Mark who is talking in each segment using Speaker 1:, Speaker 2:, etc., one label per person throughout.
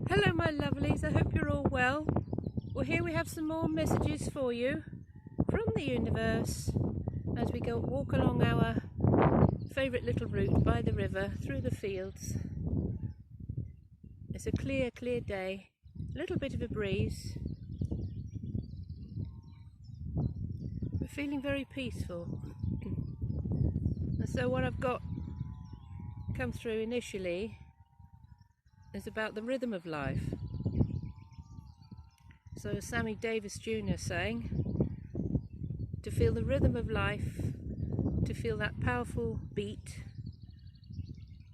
Speaker 1: Hello my lovelies, I hope you're all well. Well, here we have some more messages for you from the universe as we go walk along our favourite little route by the river, through the fields. It's a clear day, a little bit of a breeze. We're feeling very peaceful. And so what I've got come through initially is about the rhythm of life. So Sammy Davis Jr. saying, to feel the rhythm of life, to feel that powerful beat,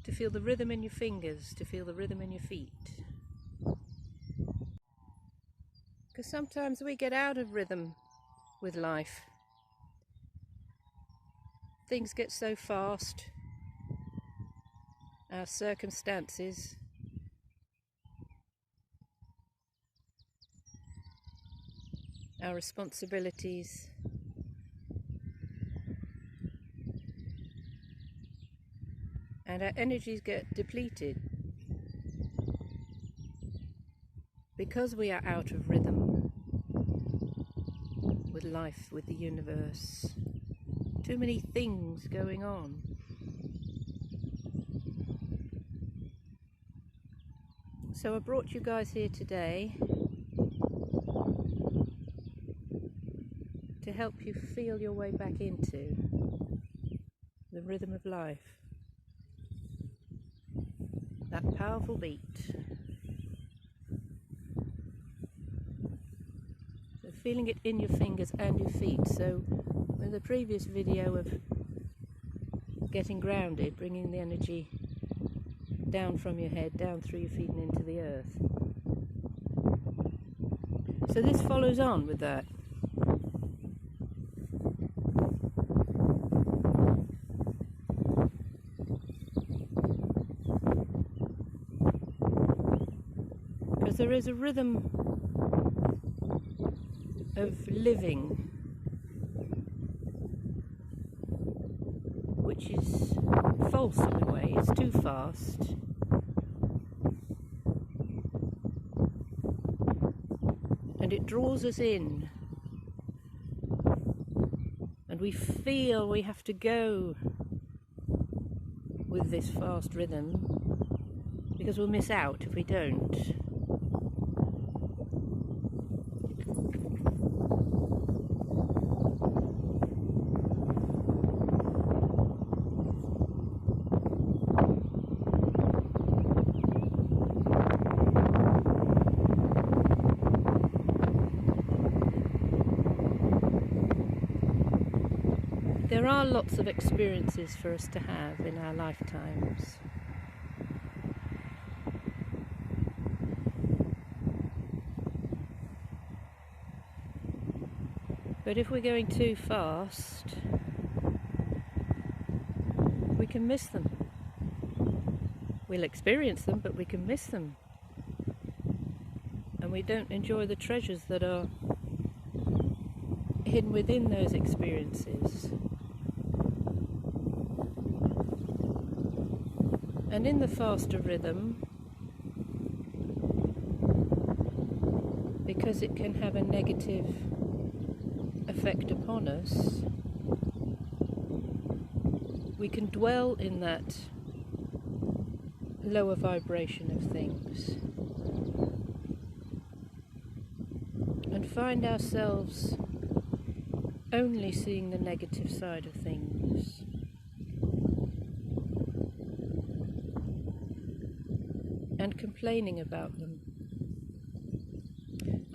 Speaker 1: to feel the rhythm in your fingers, to feel the rhythm in your feet. Because sometimes we get out of rhythm with life. Things get so fast, our circumstances, our responsibilities, and our energies get depleted because we are out of rhythm with life, with the universe. Too many things going on. So I brought you guys here today to help you feel your way back into the rhythm of life. That powerful beat. So feeling it in your fingers and your feet. So in the previous video of getting grounded, bringing the energy down from your head, down through your feet and into the earth. So this follows on with that. Because there is a rhythm of living which is false in a way. It's too fast. And it draws us in. And we feel we have to go with this fast rhythm because we'll miss out if we don't. There are lots of experiences for us to have in our lifetimes. But if we're going too fast, we can miss them. We'll experience them, but we can miss them. And we don't enjoy the treasures that are hidden within those experiences. And in the faster rhythm, because it can have a negative effect upon us, we can dwell in that lower vibration of things and find ourselves only seeing the negative side of things. And complaining about them.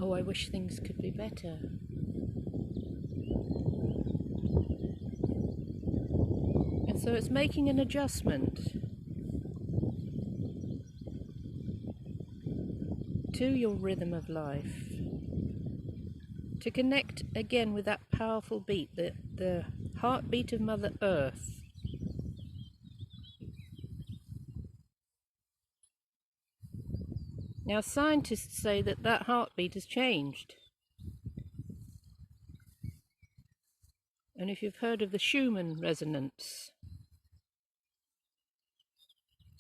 Speaker 1: Oh, I wish things could be better. And so it's making an adjustment to your rhythm of life, to connect again with that powerful beat, the heartbeat of Mother Earth. Now scientists say that that heartbeat has changed. And if you've heard of the Schumann resonance,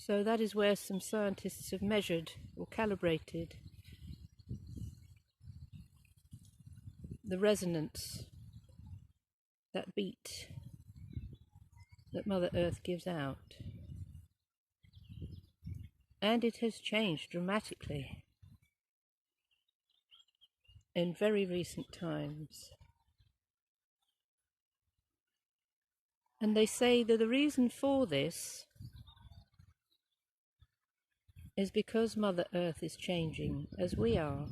Speaker 1: So that is where some scientists have measured or calibrated the resonance, that beat that Mother Earth gives out. And it has changed dramatically in very recent times. And they say that the reason for this is because Mother Earth is changing as we are.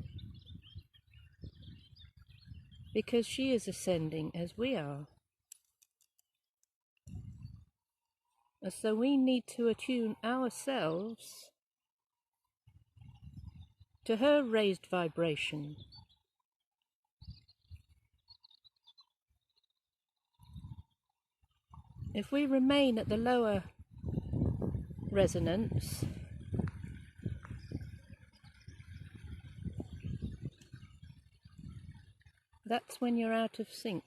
Speaker 1: Because she is ascending as we are. And so we need to attune ourselves to her raised vibration. If we remain at the lower resonance, that's when you're out of sync.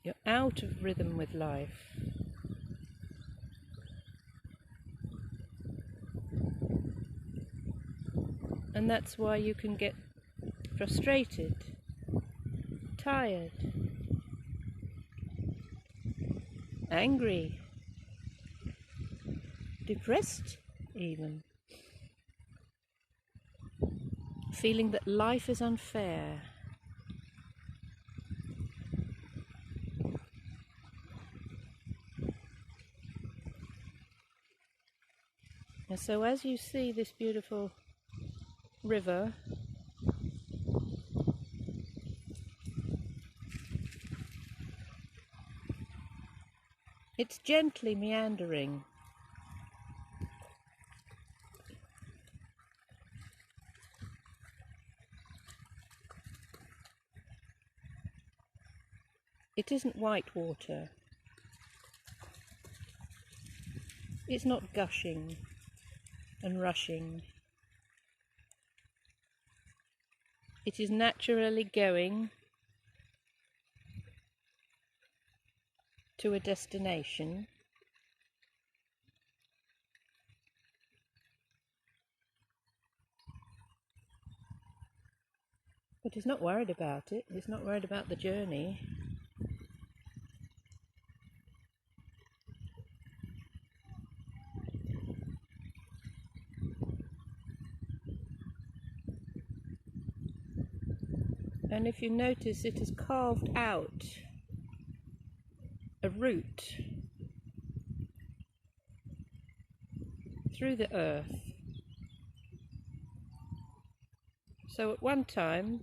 Speaker 1: You're out of rhythm with life. And that's why you can get frustrated, tired, angry, depressed even, feeling that life is unfair. And so as you see this beautiful river, it's gently meandering. It isn't white water. It's not gushing and rushing. It is naturally going to a destination. But it's not worried about it. It's not worried about the journey. And if you notice, it has carved out a route through the earth. So at one time,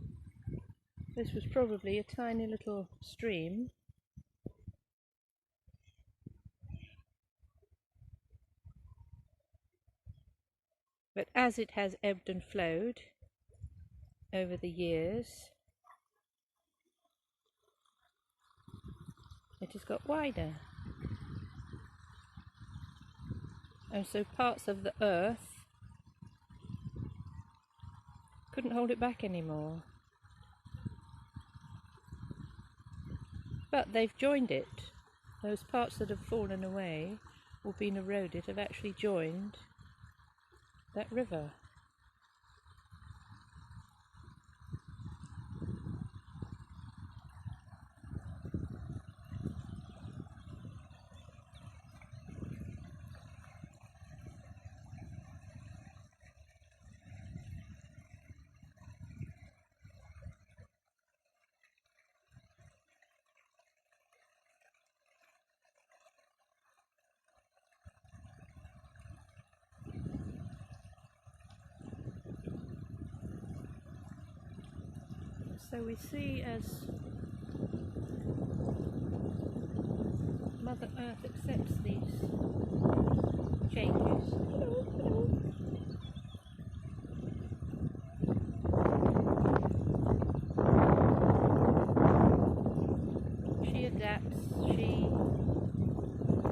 Speaker 1: this was probably a tiny little stream. But as it has ebbed and flowed over the years, it has got wider. And so parts of the earth couldn't hold it back anymore. But they've joined it. Those parts that have fallen away or been eroded have actually joined that river. So we see as Mother Earth accepts these changes. She adapts, she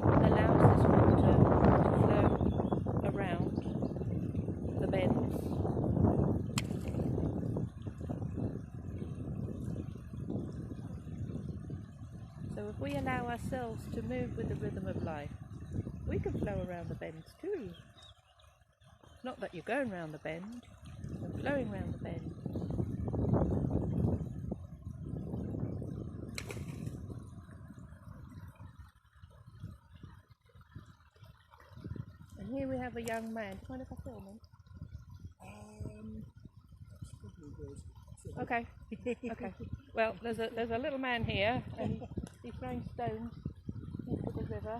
Speaker 1: allows this water to flow around the bends. So if we allow ourselves to move with the rhythm of life, we can flow around the bends too. Not that you're going round the bend, you're flowing round the bend. And here we have a young man. Do you mind if I film him? Okay. Okay. Well, there's a little man here, and he's throwing stones into the river.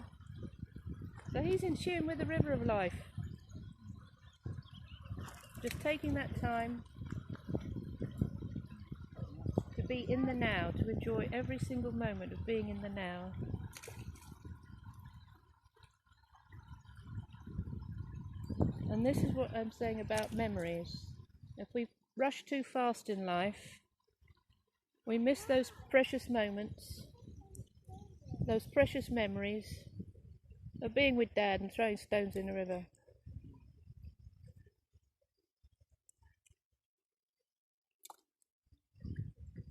Speaker 1: So he's in tune with the river of life. Just taking that time to be in the now, to enjoy every single moment of being in the now. And this is what I'm saying about memories. If we rush too fast in life, we miss those precious moments, those precious memories of being with Dad and throwing stones in the river.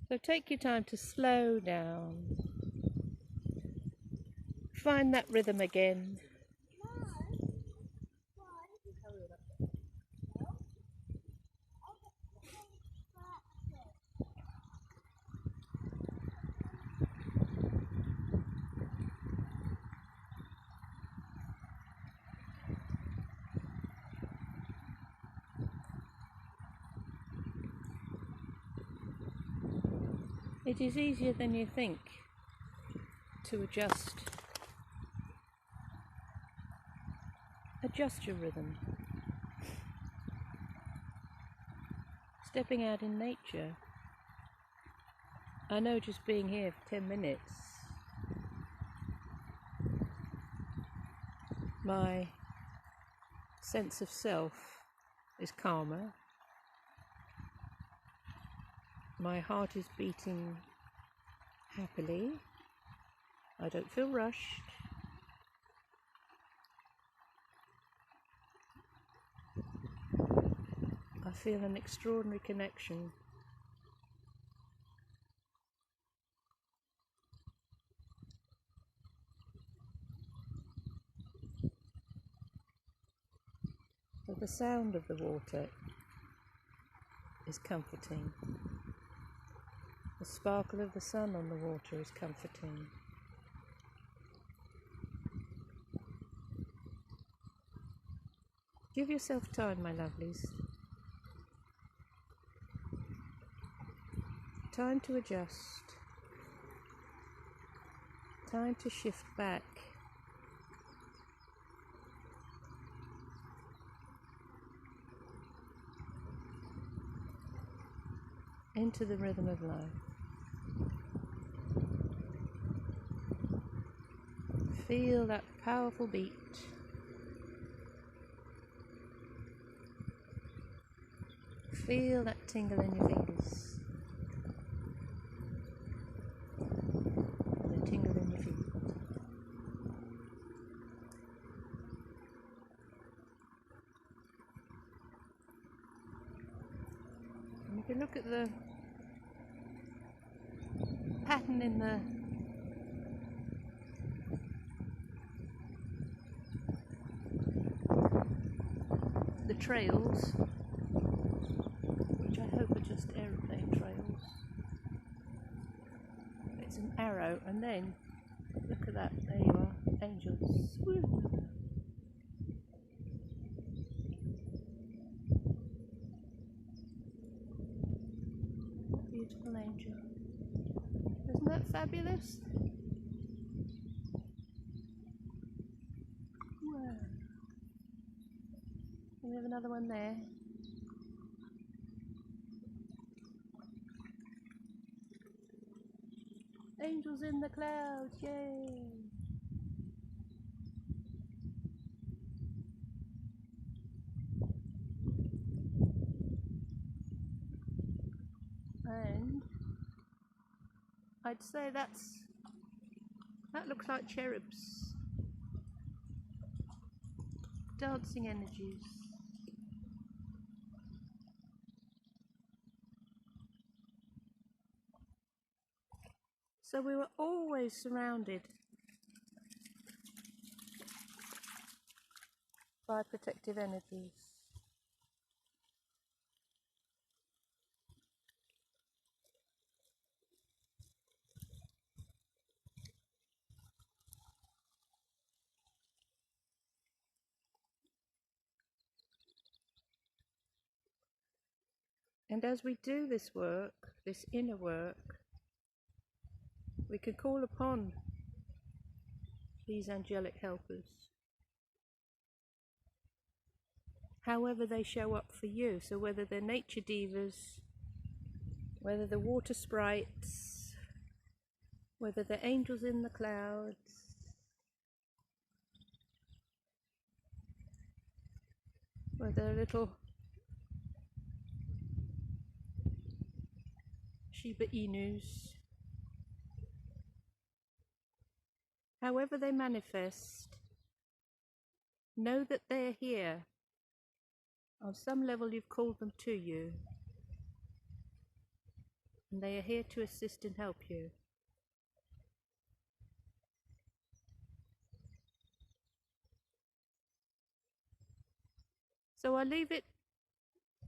Speaker 1: So take your time to slow down. Find that rhythm again. It is easier than you think to adjust your rhythm. Stepping out in nature. I know just being here for 10 minutes, my sense of self is calmer. My heart is beating happily. I don't feel rushed. I feel an extraordinary connection. So the sound of the water is comforting. The sparkle of the sun on the water is comforting. Give yourself time, my lovelies. Time to adjust. Time to shift back. Into the rhythm of life. Feel that powerful beat. Feel that tingle in your fingers. And the tingle in your feet. And you can look at the pattern in the trails, which I hope are just aeroplane trails. It's an arrow, and then look at that, there you are, angels. Woo. Beautiful angel. Isn't that fabulous? Wow. And we have another one there. Angels in the clouds, yay! And I'd say that looks like cherubs. Dancing energies. So we were always surrounded by protective energies. And as we do this work, this inner work, we can call upon these angelic helpers, however they show up for you. So whether they're nature divas, whether they're water sprites, whether they're angels in the clouds, whether they're little Shiba Inus, however they manifest, know that they're here. On some level you've called them to you, and they are here to assist and help you. So I'll leave it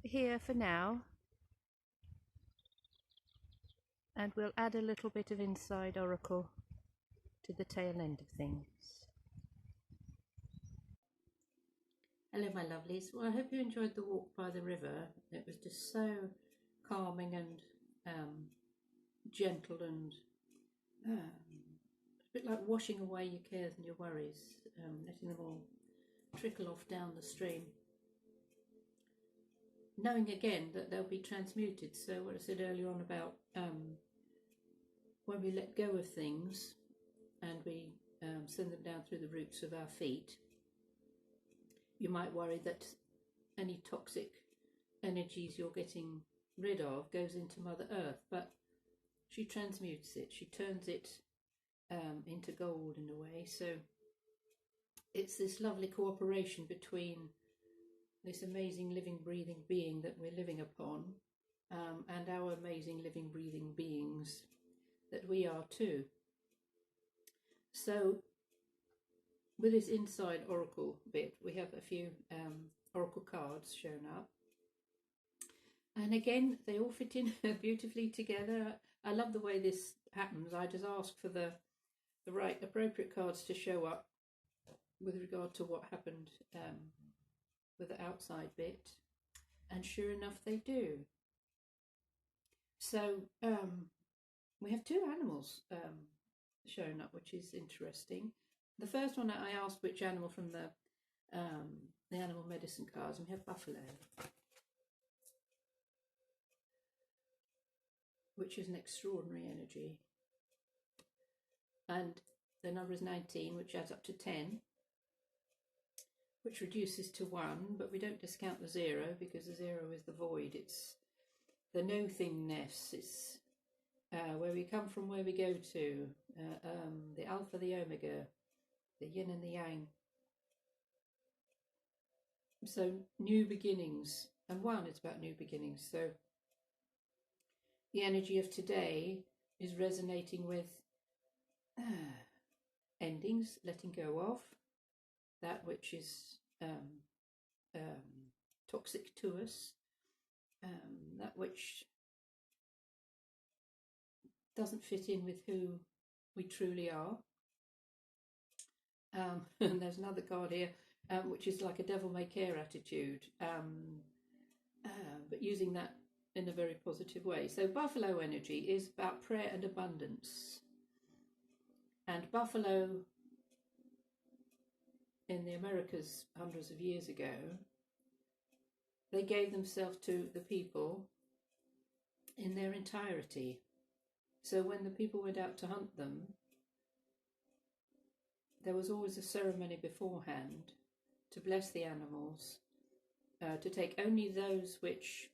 Speaker 1: here for now, and we'll add a little bit of inside oracle to the tail end of things. Hello my lovelies. Well, I hope you enjoyed the walk by the river. It was just so calming and gentle and a bit like washing away your cares and your worries, letting them all trickle off down the stream. Knowing again that they'll be transmuted. So what I said earlier on about when we let go of things and we send them down through the roots of our feet, you might worry that any toxic energies you're getting rid of goes into Mother Earth, but she transmutes it, she turns it into gold in a way. So it's this lovely cooperation between this amazing living breathing being that we're living upon and our amazing living breathing beings that we are too. So with this inside oracle bit, we have a few oracle cards shown up, and again they all fit in beautifully together. I love the way this happens. I just ask for the right appropriate cards to show up with regard to what happened with the outside bit, and sure enough they do. So we have two animals shown up, which is interesting. The first one, I asked which animal from the animal medicine cards, and we have buffalo, which is an extraordinary energy, and the number is 19, which adds up to 10, which reduces to 1, but we don't discount the 0 because the 0 is the void. It's the no thingness. It's where we come from, where we go to, the alpha, the omega, the yin and the yang. So new beginnings, and 1 is about new beginnings. So the energy of today is resonating with endings, letting go of that which is toxic to us, that which doesn't fit in with who we truly are. And there's another card here, which is like a devil may care attitude, but using that in a very positive way. So buffalo energy is about prayer and abundance. And buffalo in the Americas hundreds of years ago, they gave themselves to the people in their entirety. So when the people went out to hunt them, there was always a ceremony beforehand to bless the animals, to take only those which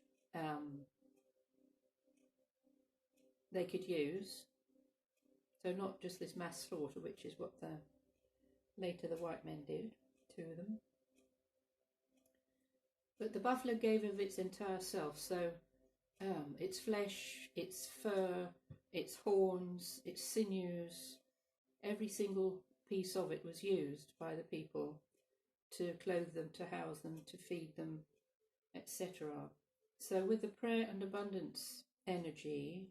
Speaker 1: they could use. So not just this mass slaughter, which is what later the white men did to them. But the buffalo gave of its entire self, so its flesh, its fur, its horns, its sinews, every single piece of it was used by the people to clothe them, to house them, to feed them, etc. So with the prayer and abundance energy,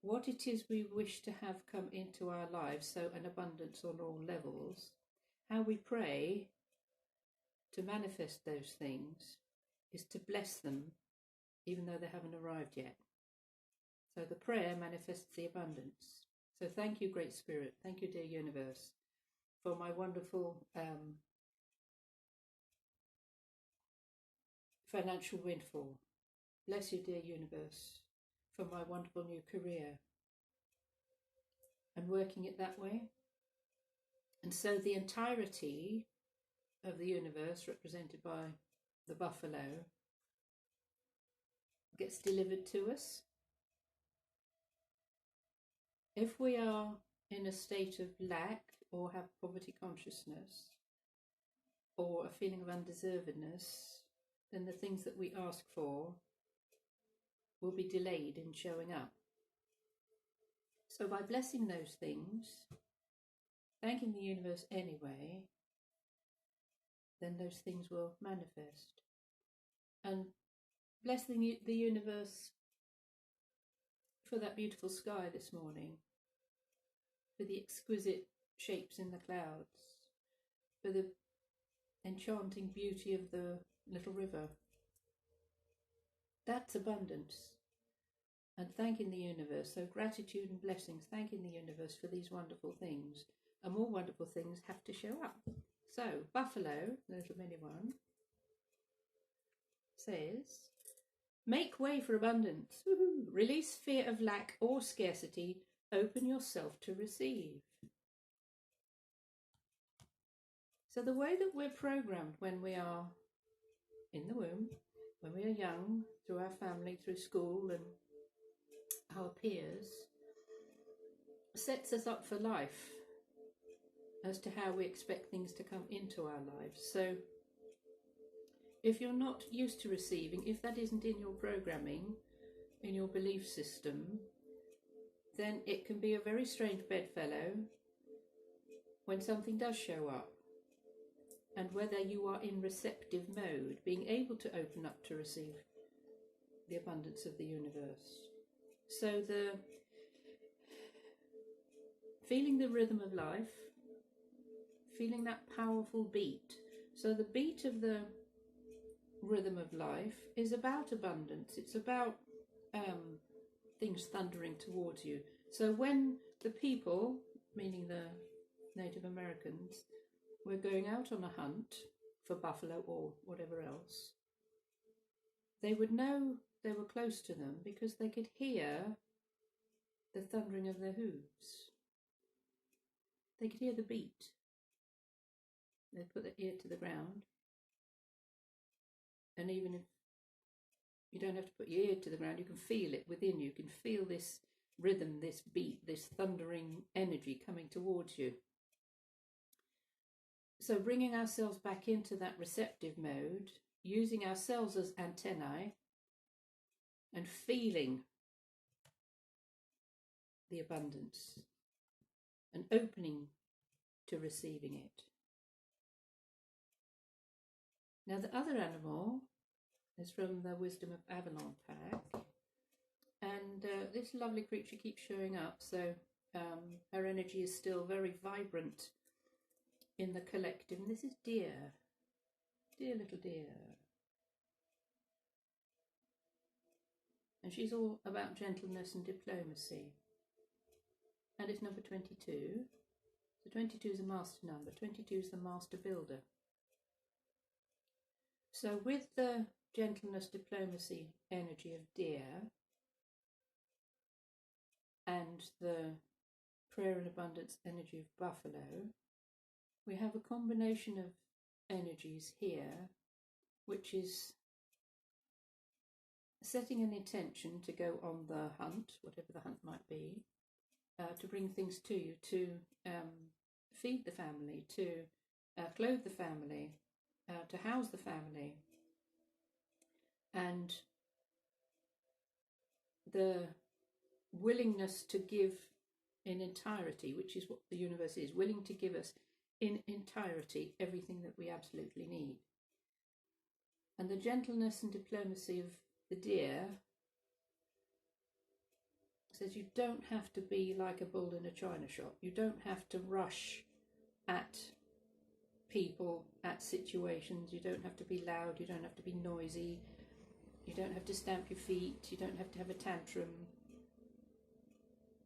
Speaker 1: what it is we wish to have come into our lives, so an abundance on all levels, how we pray to manifest those things is to bless them even though they haven't arrived yet. So the prayer manifests the abundance. So thank you, Great Spirit. Thank you, dear universe, for my wonderful financial windfall. Bless you, dear universe, for my wonderful new career. And working it that way. And so the entirety of the universe, represented by the buffalo, gets delivered to us. If we are in a state of lack or have poverty consciousness or a feeling of undeservedness, then the things that we ask for will be delayed in showing up. So by blessing those things, thanking the universe anyway, then those things will manifest. And blessing the universe for that beautiful sky this morning, for the exquisite shapes in the clouds, for the enchanting beauty of the little river. That's abundance. And thanking the universe, so gratitude and blessings, thanking the universe for these wonderful things. And more wonderful things have to show up. So, Buffalo, the little mini one, says, make way for abundance. Woohoo. Release fear of lack or scarcity. Open yourself to receive. So the way that we're programmed when we are in the womb, when we are young, through our family, through school and our peers, sets us up for life as to how we expect things to come into our lives. So if you're not used to receiving, if that isn't in your programming, in your belief system, then it can be a very strange bedfellow when something does show up. And whether you are in receptive mode, being able to open up to receive the abundance of the universe. So feeling the rhythm of life, feeling that powerful beat. So the beat of the rhythm of life is about abundance. It's about things thundering towards you. So when the people, meaning the Native Americans, were going out on a hunt for buffalo or whatever else, they would know they were close to them because they could hear the thundering of their hooves. They could hear the beat. They'd put their ear to the ground. And even if you don't have to put your ear to the ground, you can feel it within you. You can feel this rhythm, this beat, this thundering energy coming towards you. So bringing ourselves back into that receptive mode, using ourselves as antennae and feeling the abundance and opening to receiving it. Now the other animal is from the Wisdom of Avalon pack, and this lovely creature keeps showing up, so her energy is still very vibrant in the collective. And this is Deer, dear little Deer, and she's all about gentleness and diplomacy, and it's number 22. So 22 is a master number, 22 is the master builder. So with the gentleness, diplomacy energy of Deer and the prayer and abundance energy of Buffalo, we have a combination of energies here, which is setting an intention to go on the hunt, whatever the hunt might be, to bring things to you, to feed the family, to clothe the family, to house the family. And the willingness to give in entirety, which is what the universe is, willing to give us in entirety everything that we absolutely need. And the gentleness and diplomacy of the deer says you don't have to be like a bull in a china shop. You don't have to rush at people, at situations. You don't have to be loud. You don't have to be noisy. You don't have to stamp your feet. You don't have to have a tantrum.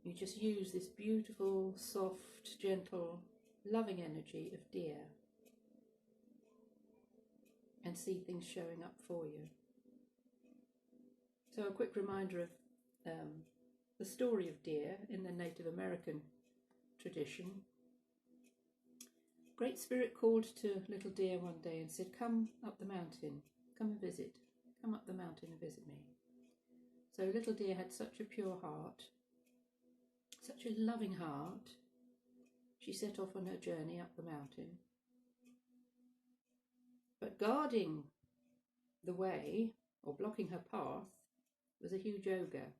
Speaker 1: You just use this beautiful, soft, gentle, loving energy of deer and see things showing up for you. So a quick reminder of the story of deer in the Native American tradition. Great Spirit called to little deer one day and said, "Come up the mountain, come and visit. Come up the mountain and visit me." So little deer had such a pure heart, such a loving heart. She set off on her journey up the mountain. But guarding the way, or blocking her path, was a huge ogre,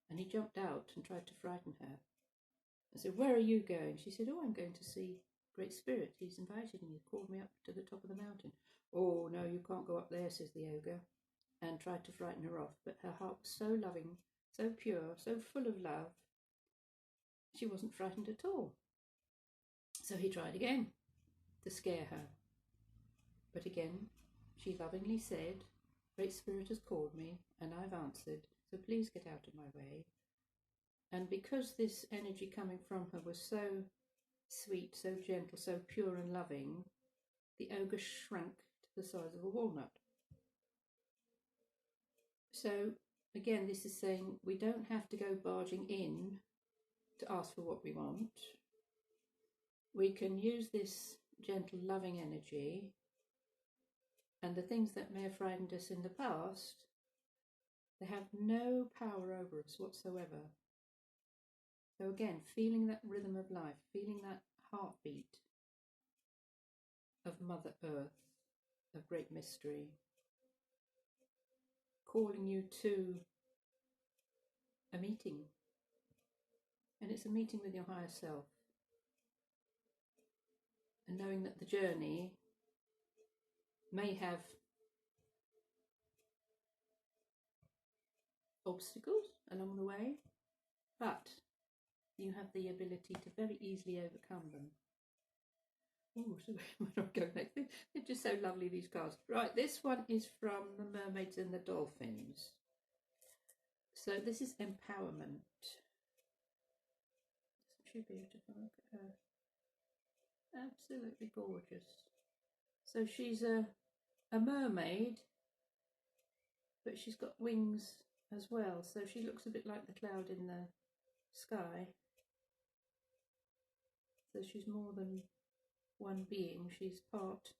Speaker 1: and he jumped out and tried to frighten her. I said, "Where are you going?" She said, "Oh, I'm going to see Great Spirit. He's invited me, he called me up to the top of the mountain." "Oh, no, you can't go up there," says the ogre, and tried to frighten her off. But her heart was so loving, so pure, so full of love, she wasn't frightened at all. So he tried again to scare her. But again, she lovingly said, "Great Spirit has called me, and I've answered, so please get out of my way." And because this energy coming from her was so sweet, so gentle, so pure and loving, the ogre shrank to the size of a walnut. So again, this is saying we don't have to go barging in to ask for what we want. We can use this gentle, loving energy, and the things that may have frightened us in the past, they have no power over us whatsoever. So again, feeling that rhythm of life, feeling that heartbeat of Mother Earth, of great mystery, calling you to a meeting. And it's a meeting with your higher self. And knowing that the journey may have obstacles along the way, but you have the ability to very easily overcome them. Oh, so where do I go next? They're just so lovely, these cards. Right, this one is from the Mermaids and the Dolphins. So this is empowerment. Isn't she beautiful? Look at her. Absolutely gorgeous. So she's a mermaid, but she's got wings as well. So she looks a bit like the cloud in the sky. So she's more than one being. She's part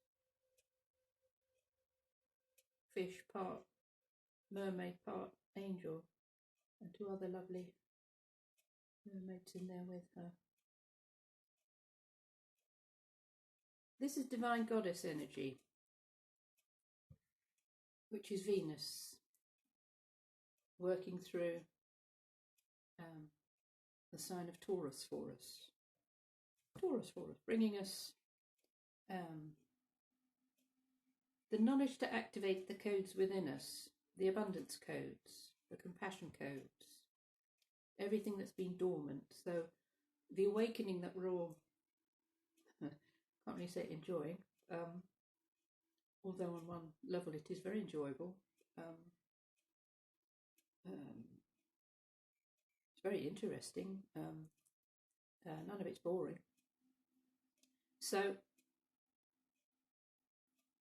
Speaker 1: fish, part mermaid, part angel, and two other lovely mermaids in there with her. This is divine goddess energy, which is Venus, working through the sign of Taurus for us. Bringing us the knowledge to activate the codes within us, the abundance codes, the compassion codes, everything that's been dormant. So the awakening that we're all, can't really say enjoying, although on one level it is very enjoyable. It's very interesting. None of it's boring. So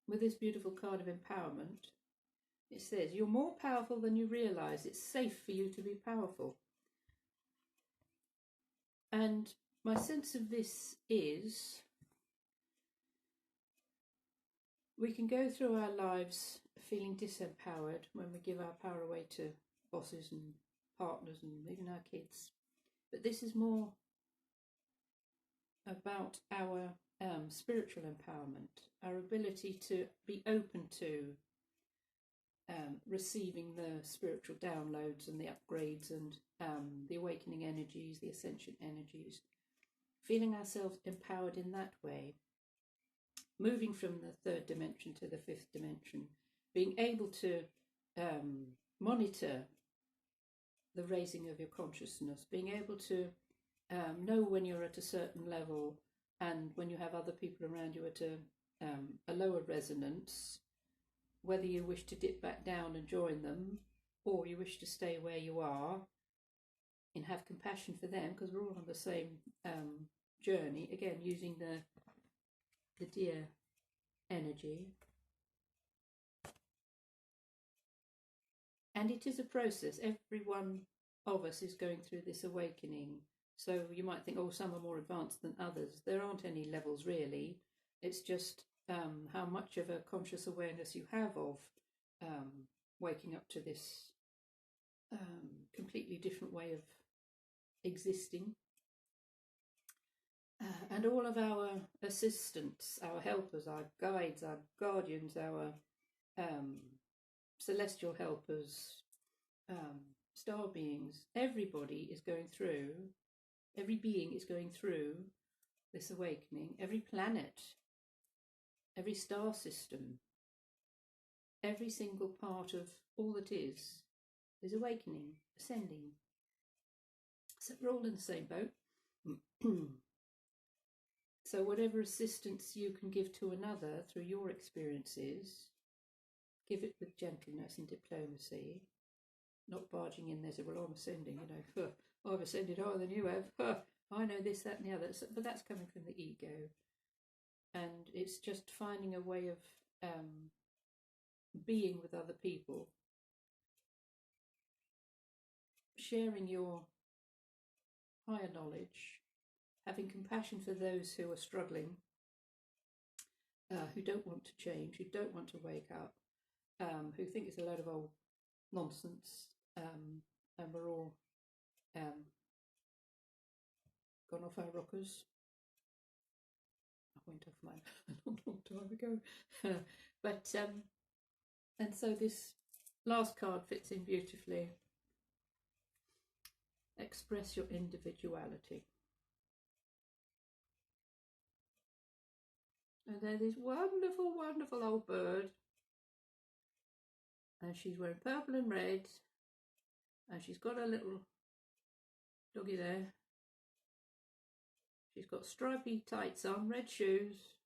Speaker 1: with this beautiful card of empowerment, it says, "You're more powerful than you realise. It's safe for you to be powerful." And my sense of this is we can go through our lives feeling disempowered when we give our power away to bosses and partners and even our kids. But this is more about our spiritual empowerment, our ability to be open to receiving the spiritual downloads and the upgrades and the awakening energies, the ascension energies, feeling ourselves empowered in that way.
Speaker 2: moving from the third dimension to the fifth dimension, being able to monitor the raising of your consciousness, being able to know when you're at a certain level and when you have other people around you at a lower resonance, whether you wish to dip back down and join them or you wish to stay where you are and have compassion for them, because we're all on the same journey, again using the deer energy. And it is a process. Every one of us is going through this awakening. So you might think, oh, some are more advanced than others. There aren't any levels really. It's just how much of a conscious awareness you have of waking up to this completely different way of existing. And all of our assistants, our helpers, our guides, our guardians, our celestial helpers, star beings, everybody is going through, every being is going through this awakening. Every planet, every star system, every single part of all that is awakening, ascending. So we're all in the same boat. So whatever assistance you can give to another through your experiences, give it with gentleness and diplomacy, not barging in there, say, well, I'm ascending, I've ascended higher than you have, I know this, that and the other. But that's coming from the ego. And it's just finding a way of being with other people, sharing your higher knowledge, having compassion for those who are struggling, who don't want to change, who don't want to wake up, who think it's a load of old nonsense, and we're all gone off our rockers. I went off mine a long time ago. But and so this last card fits in beautifully. Express your individuality. And there's this wonderful, wonderful old bird, and she's wearing purple and red, and she's got a little doggy there. She's got stripy tights on, red shoes.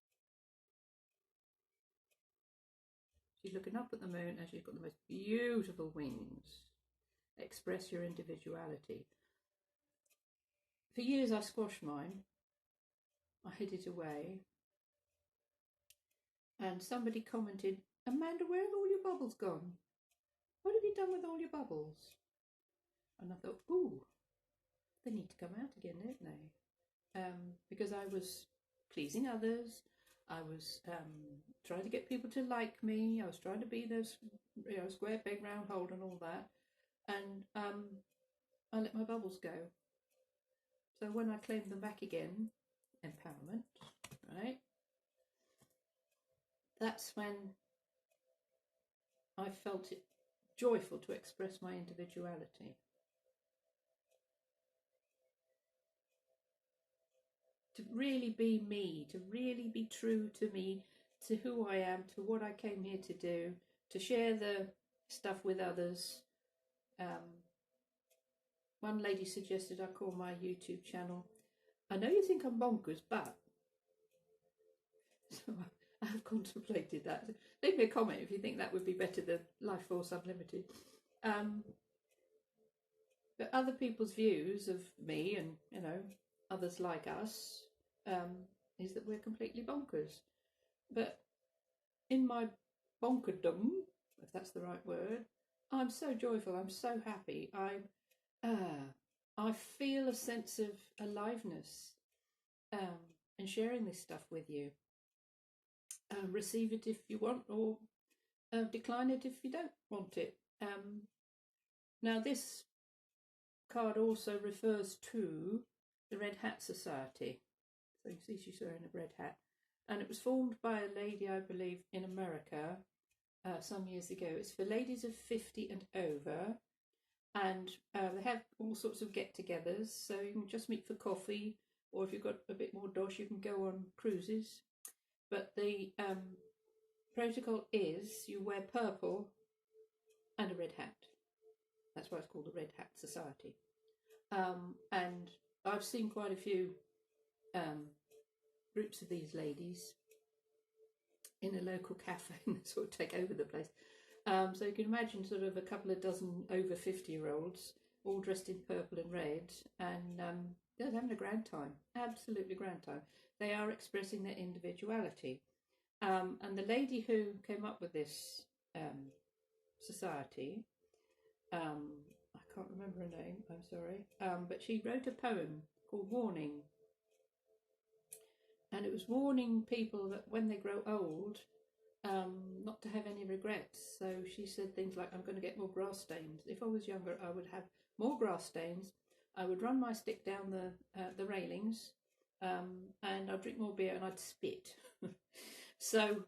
Speaker 2: She's looking up at the moon, and she's got the most beautiful wings. Express your individuality. For years I squashed mine. I hid it away. And somebody commented, Amanda, where have all your bubbles gone? What have you done with all your bubbles? And I thought, ooh, they need to come out again, don't they? Because I was pleasing others. I was trying to get people to like me. I was trying to be those, square peg round hole and all that. And I let my bubbles go. So when I claimed them back again, empowerment, right? That's when I felt it joyful to express my individuality. To really be me, to really be true to me, to who I am, to what I came here to do, to share the stuff with others. One lady suggested I call my YouTube channel, I know you think I'm bonkers, but... So I have contemplated that. Leave me a comment if you think that would be better than Lifeforce Unlimited. But other people's views of me and, others like us, is that we're completely bonkers. But in my bonkerdom, if that's the right word, I'm so joyful, I'm so happy. I feel a sense of aliveness in sharing this stuff with you. Receive it if you want, or decline it if you don't want it. Now this card also refers to the Red Hat Society. So you see she's wearing a red hat. And it was formed by a lady, I believe, in America some years ago. It's for ladies of 50 and over. And they have all sorts of get-togethers. So you can just meet for coffee. Or if you've got a bit more dosh, you can go on cruises. but the protocol is you wear purple and a red hat. That's why it's called the Red Hat Society. And I've seen quite a few groups of these ladies in a local cafe and they sort of take over the place. So you can imagine sort of a couple of dozen over 50-year-olds all dressed in purple and red, and they're having a grand time, absolutely grand time. They are expressing their individuality. And the lady who came up with this society, I can't remember her name, I'm sorry, but she wrote a poem called Warning. And it was warning people that when they grow old, not to have any regrets. So she said things like, I'm going to get more grass stains. If I was younger, I would have more grass stains. I would run my stick down the railings, and I'd drink more beer and I'd spit. So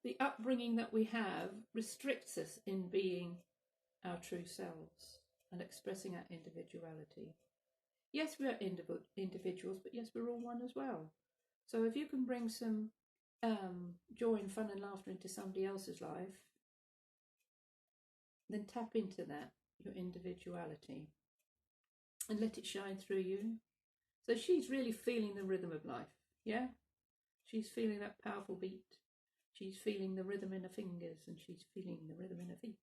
Speaker 2: the upbringing that we have restricts us in being our true selves and expressing our individuality. Yes, we are individuals, but yes, we're all one as well. So if you can bring some joy and fun and laughter into somebody else's life, then tap into that, your individuality, and let it shine through you. So she's really feeling the rhythm of life, yeah? She's feeling that powerful beat. She's feeling the rhythm in her fingers, and she's feeling the rhythm in her feet.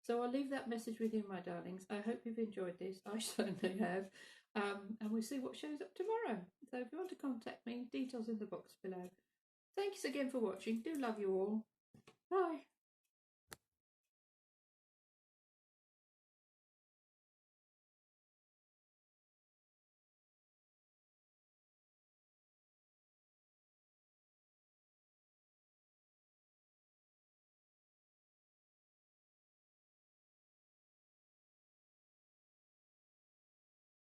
Speaker 2: So I'll leave that message with you, my darlings. I hope you've enjoyed this. I certainly have. And we'll see what shows up tomorrow. So if you want to contact me, details in the box below. Thanks again for watching. Do love you all. Bye.